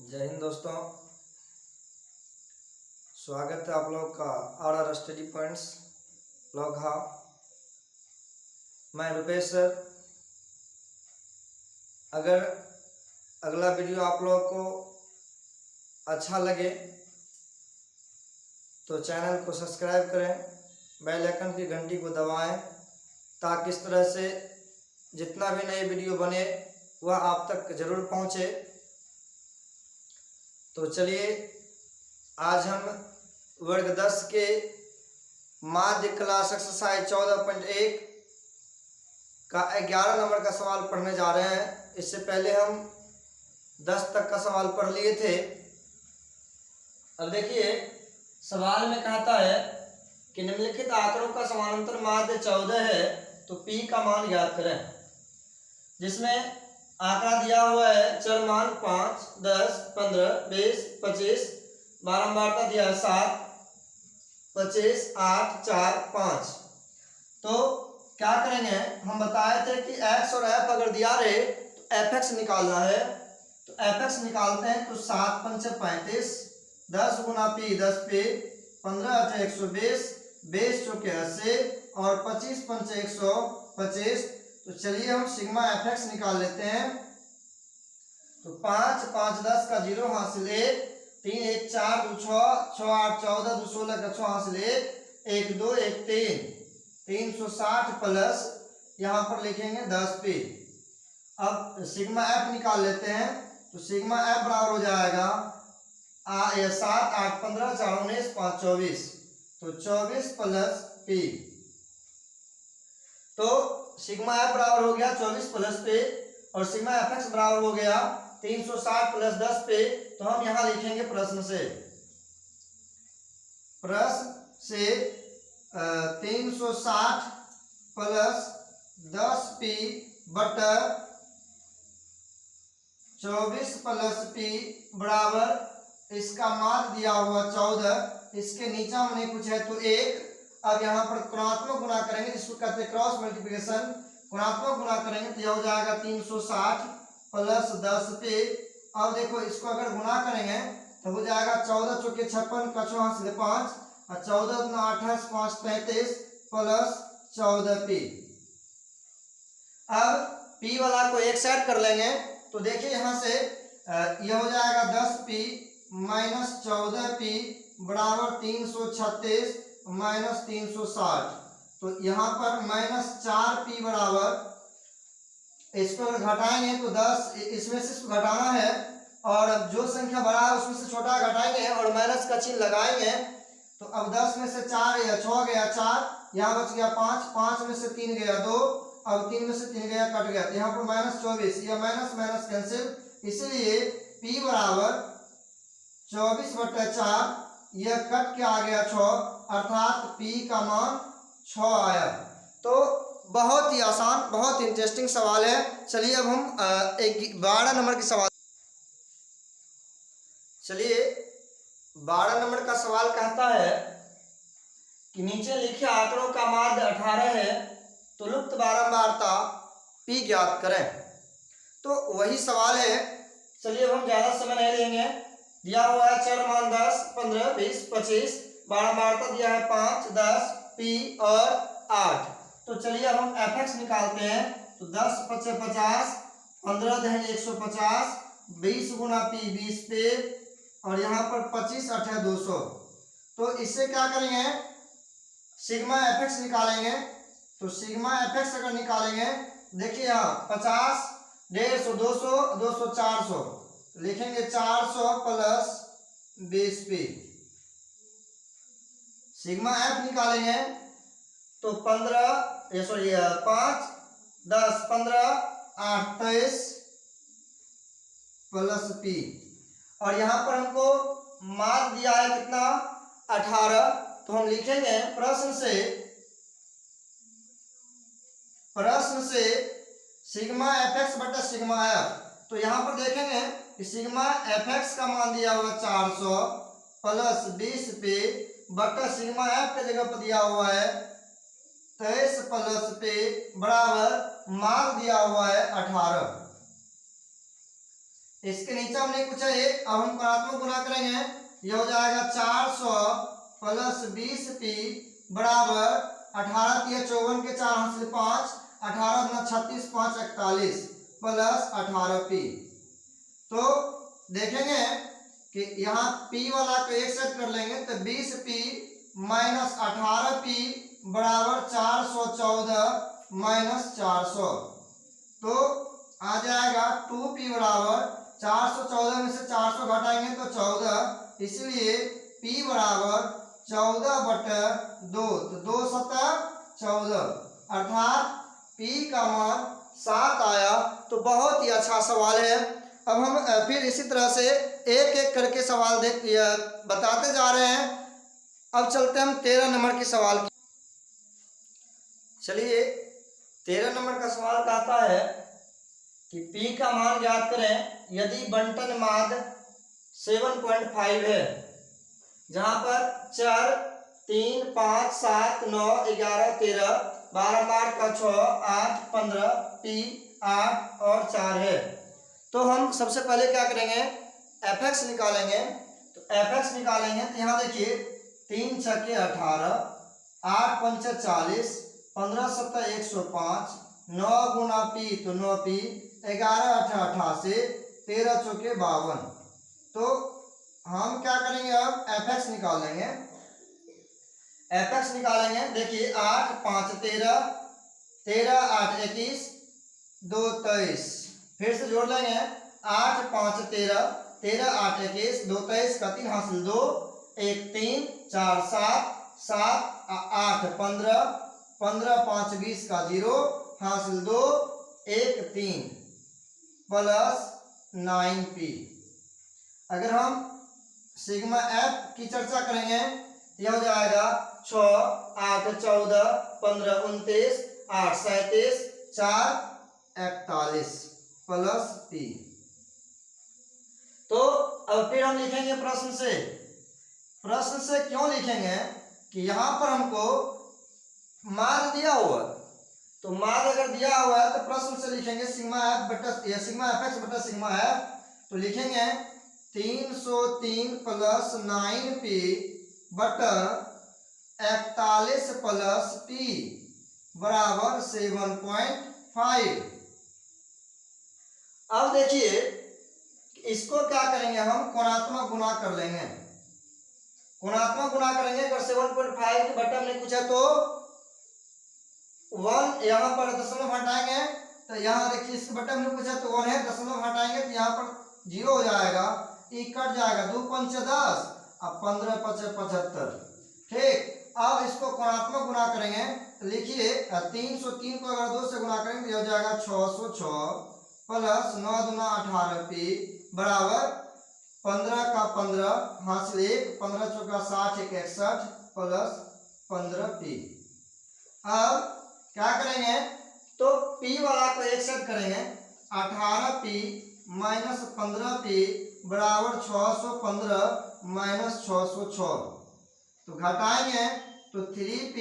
जय हिंद दोस्तों, स्वागत है आप लोग का आर स्टडी पॉइंट्स ब्लॉग। हाँ, मैं रुपेश सर। अगर अगला वीडियो आप लोग को अच्छा लगे तो चैनल को सब्सक्राइब करें, बेल आइकन की घंटी को दबाएं ताकि इस तरह से जितना भी नए वीडियो बने वह आप तक ज़रूर पहुँचे। तो चलिए, आज हम वर्ग 10 के माध्य क्लास एक्सरसाइज 14.1 का 11 नंबर का सवाल पढ़ने जा रहे हैं। इससे पहले हम 10 तक का सवाल पढ़ लिए थे। अब देखिए, सवाल में कहता है कि निम्नलिखित आंकड़ों का समानांतर माध्य 14 है तो P का मान ज्ञात करें। जिसमें आंकड़ा दिया हुआ है चर मान 5, 10, 15, 20, 25, बारंबारता दिया है 7, 25, 8, 4, 5। तो क्या करेंगे, हम बताए थे कि x और f अगर दिया रहे तो fx निकालना है। तो fx निकालते हैं तो 7 पंचे 35, 10 गुना p 10 p, 15 8 120, 20 चौके 80 और 25 पंचे 125। तो चलिए हम सिग्मा fx निकाल लेते हैं। तो 5 5 10 का 0 हासिल 1, 3 1 4 2 6 6 8 14 2 16 का 6 हासिल 1, 1 2 1 3, 360 प्लस यहाँ पर लिखेंगे 10p। अब सिग्मा f निकाल लेते हैं। तो सिग्मा f बराबर हो जाएगा 7 8 15 4 19 5 24, तो 24 प्लस p। तो सिग्मा f बराबर हो गया 24 प्लस p और सिग्मा fx बराबर हो गया 360 प्लस 10 p। तो हम यहां लिखेंगे प्रश्न से 360 प्लस 10p बटा 24 प्लस p बराबर इसका मान दिया हुआ 14। इसके नीचे में कुछ है तो 1। अब यहाँ पर गुणात्मक गुना करेंगे, जिसको कहते हैं क्रॉस मल्टीप्लिकेशन। गुणात्मक गुना करेंगे तो यह हो जाएगा 360 प्लस 10p। अब देखो, इसको अगर गुना करेंगे तो हो जाएगा 14 चौके 56 का 6 हासिल 5 और 14 गुना 28 5 33 प्लस 14p। अब p वाला को एक साइड कर लेंगे तो देखिए यहाँ से यह हो जाएगा 10p माइनस 14p बराबर 336 माइनस 360। तो यहाँ पर माइनस 4p बराबर, इसको घटाएंगे तो 10, इसमें से इसको घटाना है और जो संख्या बड़ा है उसमें से छोटा घटाएंगे और माइनस का चिन्ह लगाएंगे। तो अब 10 में से 4 गया, 6 गया 4, यहाँ बच गया 5, 5 में से 3 गया 2, अब 3 में से 3 गया कट गया, तो यहाँ पर माइनस 24, यह माइनस माइनस कैंसिल। इसलिए p बराबर 24/4, यह कट के आ गया 6, अर्थात p का मान 6 आया। तो बहुत ही आसान, बहुत इंटरेस्टिंग सवाल है। चलिए अब हम 12 नंबर के सवाल, चलिए 12 नंबर का सवाल कहता है कि नीचे लिखे आंकड़ों का माध्य 18 है तो लुप्त बारंबारता p ज्ञात करें। तो वही सवाल है। चलिए हम ज़्यादा समय नहीं लेंगे। दिया हुआ है चर मान 10, 15, 20, 25, बारंबारता दिया है 5, 10, p और 8। तो चलिए अब हम fx निकालते हैं। तो 10 5 50, 15 दहन 150, 20 गुना p 20 पे और यहाँ पर 25 8 200। तो इससे क्या करेंगे, सिग्मा fx निकालेंगे। तो सिग्मा fx अगर निकालेंगे, देखिए यहाँ 50, 150, 200, 200, 400, लिखेंगे 400 प्लस 20p। सिग्मा f निकालेंगे तो 5, 10, 15, 8 23 प्लस p और यहाँ पर हमको मान दिया है कितना, 18। तो हम लिखेंगे प्रश्न से सिग्मा fx बटा सिग्मा f। तो यहाँ पर देखेंगे कि सिग्मा fx का मान दिया हुआ 400 प्लस 20p बटा सिग्मा f के जगह पर दिया हुआ है 23 प्लस p बराबर मान दिया हुआ है 18। इसके नीचे हमने पूछा एक, अब हम गुणात्मक गुना करेंगे, यह हो जाएगा 400 प्लस 20p बराबर 18 तिया 54 के 4 हासिल 5, 18 गुना 36 5 41 प्लस 18p। तो देखेंगे कि यहाँ p वाला को एक सेट कर लेंगे तो 20p माइनस 18p बराबर 414 माइनस 400, तो आ जाएगा 2p बराबर 414 में से 400 घटाएंगे तो 14, इसलिए p बराबर 14/2, तो 2 सत्ता 14, अर्थात p का मान 7 आया। तो बहुत ही अच्छा सवाल है। अब हम फिर इसी तरह से एक एक करके सवाल बताते जा रहे हैं। अब चलते हम 13 नंबर के सवाल की। चलिए 13 नंबर का सवाल कहता है कि p का मान ज्ञात करें यदि बंटन माद 7.5 है, जहां पर चर 3 5 7 9 11 13 12 का 6 8 15 p 8 और 4 है। तो हम सबसे पहले क्या करेंगे, fx निकालेंगे। तो fx निकालेंगे तो यहाँ देखिए 3 छक्के 18, 8 पंचे 40, 15 सत्ता 105, 9 गुना p तो 9p, 11 8 88, 13 चौके 52। तो हम क्या करेंगे, अब fx निकालेंगे। fx निकालेंगे, देखिए 8 5 13, 13 8 21, 2 23, फिर से जोड़ लेंगे 8 5 13, 13 8 21, 2 23 का 3 हासिल 2, 1 3 4 7, 7 8 15, 15 5 20 का 0 हासिल 2, 1 3 प्लस 9p। अगर हम सिग्मा f की चर्चा करेंगे, यह हो जाएगा 6 8 14 15 29, 8 37, 4 41 प्लस p। तो अब फिर हम लिखेंगे प्रश्न से। प्रश्न से क्यों लिखेंगे कि यहाँ पर हमको माद दिया हुआ, तो माद अगर दिया हुआ है तो प्रश्न से लिखेंगे सिग्मा f बटा सिग्मा fx बटा सिग्मा f। तो लिखेंगे 303 प्लस 9p बटा 41 प्लस p बराबर 7.5। अब देखिए इसको क्या करेंगे, हम कोणात्मक गुना कर लेंगे। कोणात्मक गुना करेंगे, अगर 7.5 के बटा हमने पूछा तो 1 यहाँ पर दशमलव हटाएंगे, तो यहाँ देखिए इसके बटा हमने पूछा तो 1 है, दशमलव हटाएंगे तो यहाँ पर 0 हो जाएगा, ई कट जाएगा, 2 पंच 10 और 15 पंच 75। ठीक, अब इसको कोणात्मक गुना करेंगे तो लिखिए 303 को अगर 2 से गुना करेंगे तो हो जाएगा 606 प्लस 9 दूना 18p बराबर 15 का 15 हासिल 1, 15 चौका 60 1 61 प्लस 15p। अब क्या करेंगे, तो p वाला को एक सेट करेंगे, 18p माइनस 15p बराबर 615 माइनस 606। तो घटाएंगे तो 3p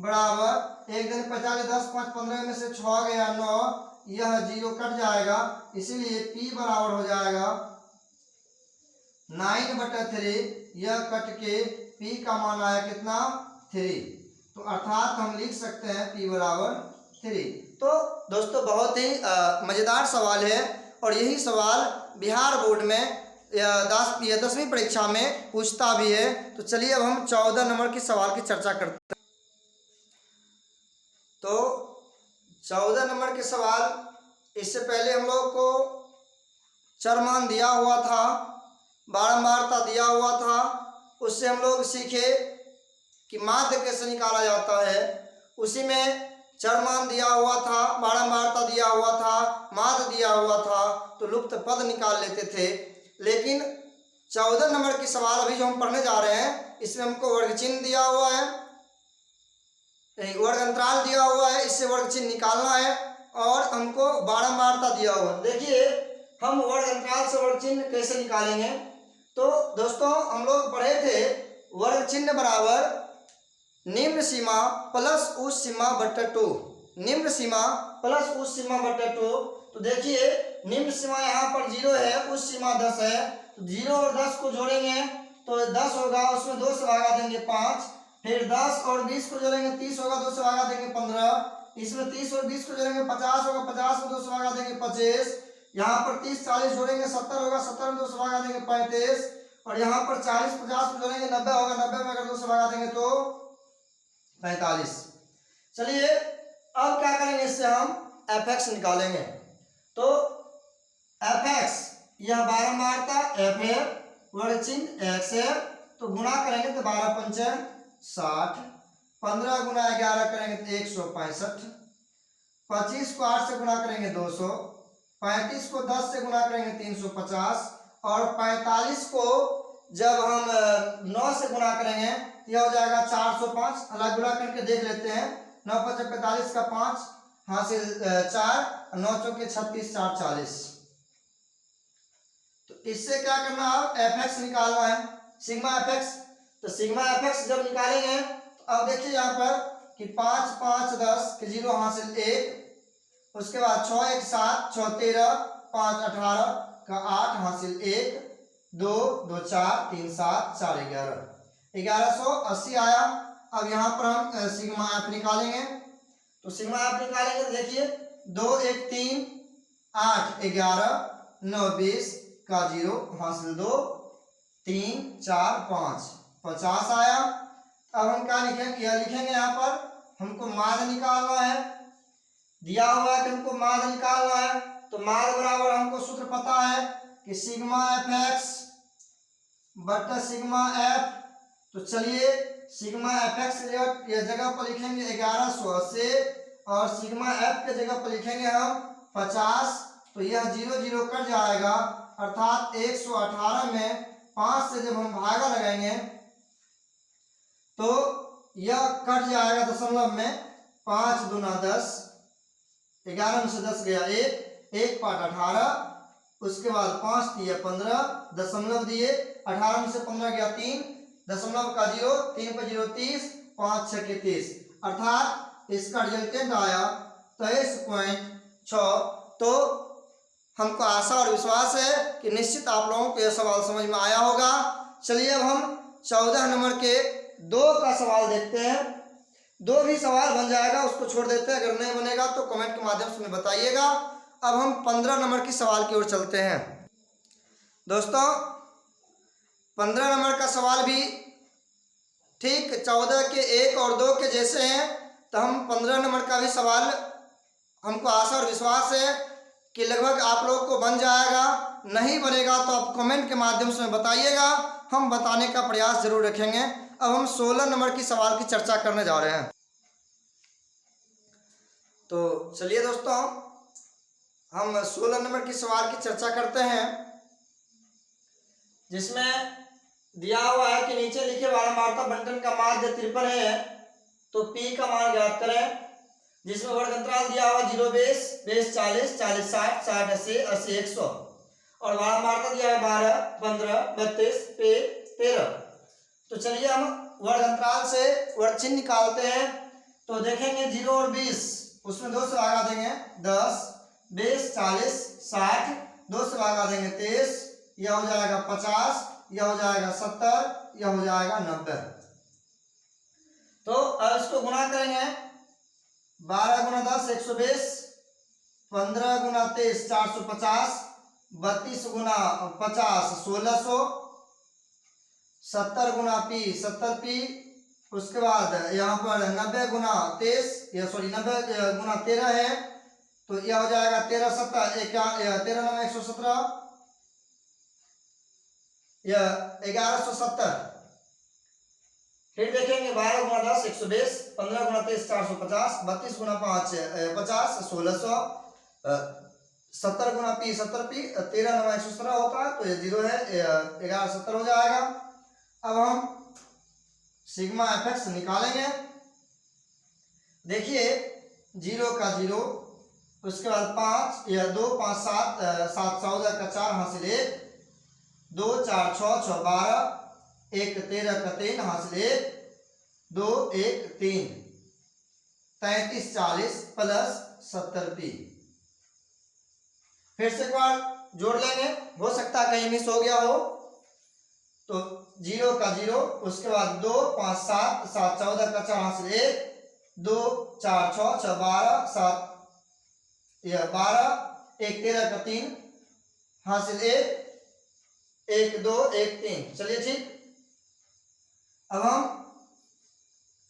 बराबर 1 दिन 50 10 5 15 में से 6 गया 9, यह 0 कट जाएगा, इसलिए p बराबर हो जाएगा 9/3। यह कट के p का मान आया कितना, 3। तो अर्थात हम लिख सकते हैं p बराबर 3। तो दोस्तों बहुत ही मज़ेदार सवाल है और यही सवाल बिहार बोर्ड में 10वीं परीक्षा में पूछता भी है। तो चलिए अब हम 14 नंबर के सवाल की चर्चा करते हैं। तो 14 नंबर के सवाल, इससे पहले हम लोग को चरमान दिया हुआ था, बारंबारता दिया हुआ था, उससे हम लोग सीखे कि माध्य कैसे निकाला जाता है। उसी में चरमान दिया हुआ था, बारंबारता दिया हुआ था, माध्य दिया हुआ था, तो लुप्त पद निकाल लेते थे। लेकिन 14 नंबर की सवाल अभी जो हम पढ़ने जा रहे हैं, इसमें हमको वर्ग चिन्ह दिया हुआ है, वर्ग अंतराल दिया हुआ है, इससे वर्ग चिन्ह निकालना है और हमको बारंबारता दिया हुआ है। देखिए हम वर्ग अंतराल से वर्ग चिन्ह कैसे निकालेंगे। तो दोस्तों हम लोग पढ़े थे वर्ग चिन्ह बराबर निम्न सीमा प्लस उस सीमा बटा 2, निम्न सीमा प्लस उस सीमा बटा 2। तो देखिए निम्न सीमा यहाँ पर 0 है, उस सीमा 10 है, तो 0 और 10 को जोड़ेंगे तो 10 होगा, उसमें 2 से भागा देंगे 5, फिर 10 और 20 को जोड़ेंगे 30 होगा, 2 से भागा देंगे 15, इसमें 30 और 20 को जोड़ेंगे 50 होगा, 50 में 2 से भागा देंगे 25, यहाँ पर 30 40 जोड़ेंगे 70 होगा, 70 में 2 से भागा देंगे 35, और यहाँ पर 40 50 को जोड़ेंगे 90 होगा, 90 में अगर 2 से भागा देंगे तो 45। चलिए अब क्या करेंगे, इससे हम fx निकालेंगे। तो fx यह 12 मारता f है, वर्ग चिन्ह x है, तो गुणा करेंगे तो 12 पंचम 60, 15 गुना 11 करेंगे तो 165, 25 को 8 से गुणा करेंगे 200, 35 को 10 से गुणा करेंगे 350, और 45 को जब हम 9 से गुणा करेंगे यह हो जाएगा 405। अलग गुणा करके देख लेते हैं, 9 5 45 का 5 हासिल 4, 9 चौके 36, 4 40। तो इससे क्या करना है, fx निकालना है, सिग्मा fx। तो सिग्मा fx जब निकालेंगे तो अब देखिए यहाँ पर कि 5 5 10 के 0 हासिल 1, उसके बाद 6 1 7, 6 13, 5 18 का 8 हासिल 1, 2 2 4 3 7 4 11, 1180 आया। अब यहाँ पर हम सिग्मा एफ निकालेंगे, तो सिग्मा एफ निकालेंगे तो देखिए 2 1 3 8 11 9 20 का 0 हासिल 2 3 4 5 50 आया। अब हम क्या लिखेंगे, यह लिखेंगे यहाँ पर हमको माध्य निकालना है, दिया हुआ है कि हमको माध्य निकालना है, तो माध्य बराबर हमको सूत्र पता है कि सिग्मा एफ एक्स बटा सिग्मा एफ। तो चलिए सिग्मा एफ एक्स यह जगह पर लिखेंगे 1180 और सिग्मा एफ के जगह पर लिखेंगे हम 50, तो यह 0 0 कट जाएगा, अर्थात 118 में 5 से जब हम भागा लगाएंगे तो यह कट जाएगा दशमलव में, 5 दूना 10, 11 में से 10 गया 1, 1 5 18, उसके बाद 5 दिए 15, दशमलव दिए, 18 में से 15 गया 3, दशमलव का 0, 3 पर 0 30, 5 6 के 30, अर्थात इसका रिजल्टेंट आया 23.6। तो हमको आशा और विश्वास है कि निश्चित आप लोगों को यह सवाल समझ में आया होगा। चलिए अब हम 14 नंबर के 2 का सवाल देखते हैं। 2 भी सवाल बन जाएगा, उसको छोड़ देते हैं, अगर नहीं बनेगा तो कमेंट के माध्यम से हमें बताइएगा। अब हम 15 नंबर की सवाल की ओर चलते हैं। दोस्तों 15 नंबर का सवाल भी ठीक 14 के 1 और 2 के जैसे हैं, तो हम 15 नंबर का भी सवाल हमको आशा और विश्वास है कि लगभग आप लोग को बन जाएगा। नहीं बनेगा तो आप कमेंट के माध्यम से बताइएगा, हम बताने का प्रयास जरूर रखेंगे। अब हम 16 नंबर की सवाल की चर्चा करने जा रहे हैं। तो चलिए दोस्तों हम 16 नंबर की सवाल की चर्चा करते हैं, जिसमें दिया हुआ है कि नीचे लिखे बारंबारता बंटन का माध्य 53 है, तो P का मान ज्ञात करें, जिसमें वर्ग अंतराल दिया हुआ 0 बेस 40 40 60 60 80 80 100, और बारंबारता दिया है 12 15 32 पे 13। तो चलिए हम वर्ग अंतराल से वर्ग चिन्ह निकालते हैं। तो देखेंगे 0 और 20, उसमें 2 से भागा देंगे 10, 20 40 60, 2 से भागा देंगे 23, यह हो जाएगा 50, यह हो जाएगा 70, यह हो जाएगा 90। तो अब इसको गुणा करेंगे, 12 गुना 10 120, 15 गुना 23 450, 32 गुना 50 1600, 70 गुना P 70 P, उसके बाद यहाँ पर 90 गुना 23, यह सॉरी 90 गुना 13 है, तो यह हो जाएगा 13 7 13 9 117, यह 1170। फिर देखेंगे 12 गुना 10 120, 15 गुना 23 450, 32 गुना 5 50 1600, 70 गुना P 70 P, 13 9 117 होता है, तो ये 0 है, 1170 हो जाएगा। अब हम सिग्मा एफ निकालेंगे। देखिए 0 का 0, उसके बाद 5 यह 2 5 7 7 14 का 4 हासिल 1, 2 4 6 6 12, 1 13 का 3 हासिल 1, 2 1 3, 33 40 प्लस 70 P। फिर से एक बार जोड़ लेंगे, हो सकता है कहीं मिस हो गया हो। तो 0 का 0, उसके बाद 2 5 7 7 14 का 4 हासिल 1, 2 4 6 6 12 7 12 1 13 का 3 हासिल 1 1 2 1 3। चलिए ठीक, अब हम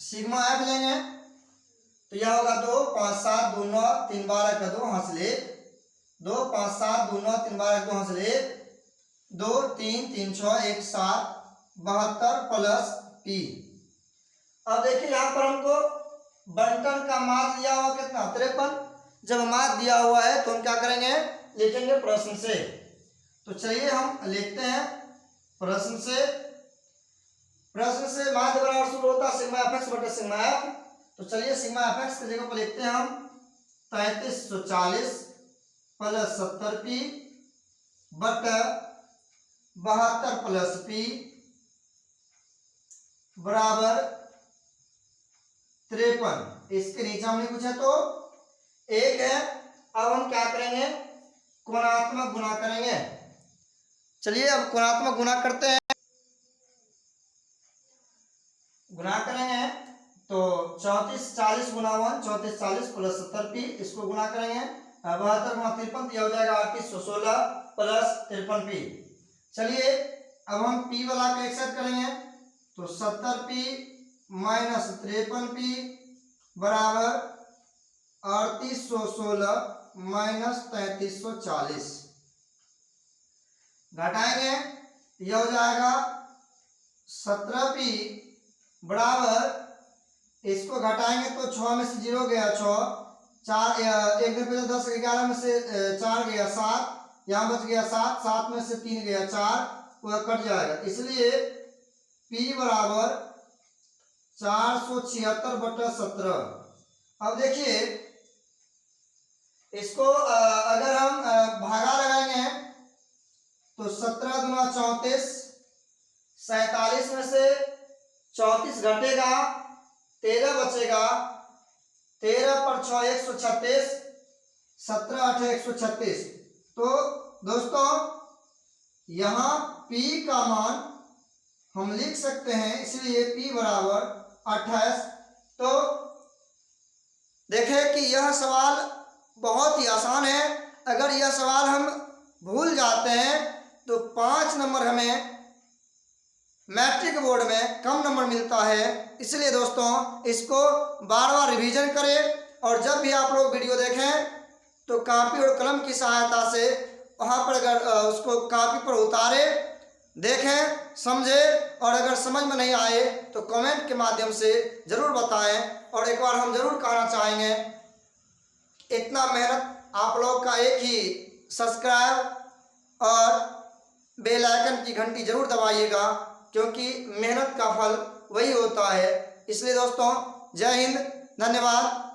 सिग्मा एफ लेंगे, तो यह होगा 2 5 7 2 9 3 12 का 2 हासिल 1, 2 5 7 2 9 3 12 का 2 हासिल 1, 2 3 3 6 1 7 72 प्लस पी। अब देखिए यहाँ पर हमको बंटन का मास दिया हुआ कितना 53। जब मास दिया हुआ है तो हम क्या करेंगे, लिखेंगे प्रश्न से। तो चलिए हम लिखते हैं प्रश्न से। प्रश्न से माध्य बराबर शुरू होता है सिग्मा एफ एक्स बटे सिग्मा एफ। तो चलिए सिग्मा एफ एक्स की जगह पर लिखते हैं हम 3340 प्लस 70p बटा 72 प्लस p बराबर 53। इसके नीचे हमने कुछ है तो 1 है। अब हम क्या करेंगे, कोणात्मक गुणा करेंगे। चलिए अब कोणात्मक गुणा करते हैं। गुणा करेंगे तो 34 40 गुना 1 34 40 प्लस 70p, इसको गुणा करेंगे 72 गुना 53, यह हो जाएगा 3816 प्लस 53p। चलिए अब हम p वाला का एक साइड करेंगे, तो 70p माइनस 53p बराबर 3816 माइनस 3340। घटाएंगे यह हो जाएगा 17p बराबर, इसको घटाएंगे तो 6 में से 0 गया 6, 4 एक दिन पहले 10 11 में से 4 गया 7, यहाँ बच गया 7, 7 में से 3 गया 4, वह कट जाएगा। इसलिए P बराबर 476 बटा 17। अब देखिए इसको अगर हम भागा लगाएंगे तो 17 गुना 34, 47 में से 34 घटेगा 13 बचेगा, 13 पर 6 136, 17 8 136। तो दोस्तों यहाँ P का मान हम लिख सकते हैं, इसलिए P बराबर 28। तो देखें कि यह सवाल बहुत ही आसान है। अगर यह सवाल हम भूल जाते हैं तो 5 नंबर हमें मैट्रिक बोर्ड में कम नंबर मिलता है। इसलिए दोस्तों इसको बार बार रिवीजन करें, और जब भी आप लोग वीडियो देखें तो कॉपी और कलम की सहायता से वहाँ पर अगर उसको कॉपी पर उतारे, देखें, समझें, और अगर समझ में नहीं आए तो कमेंट के माध्यम से ज़रूर बताएं। और एक बार हम ज़रूर कहना चाहेंगे, इतना मेहनत आप लोग का एक ही सब्सक्राइब और बेल आइकन की घंटी जरूर दबाइएगा, क्योंकि मेहनत का फल वही होता है। इसलिए दोस्तों जय हिंद, धन्यवाद।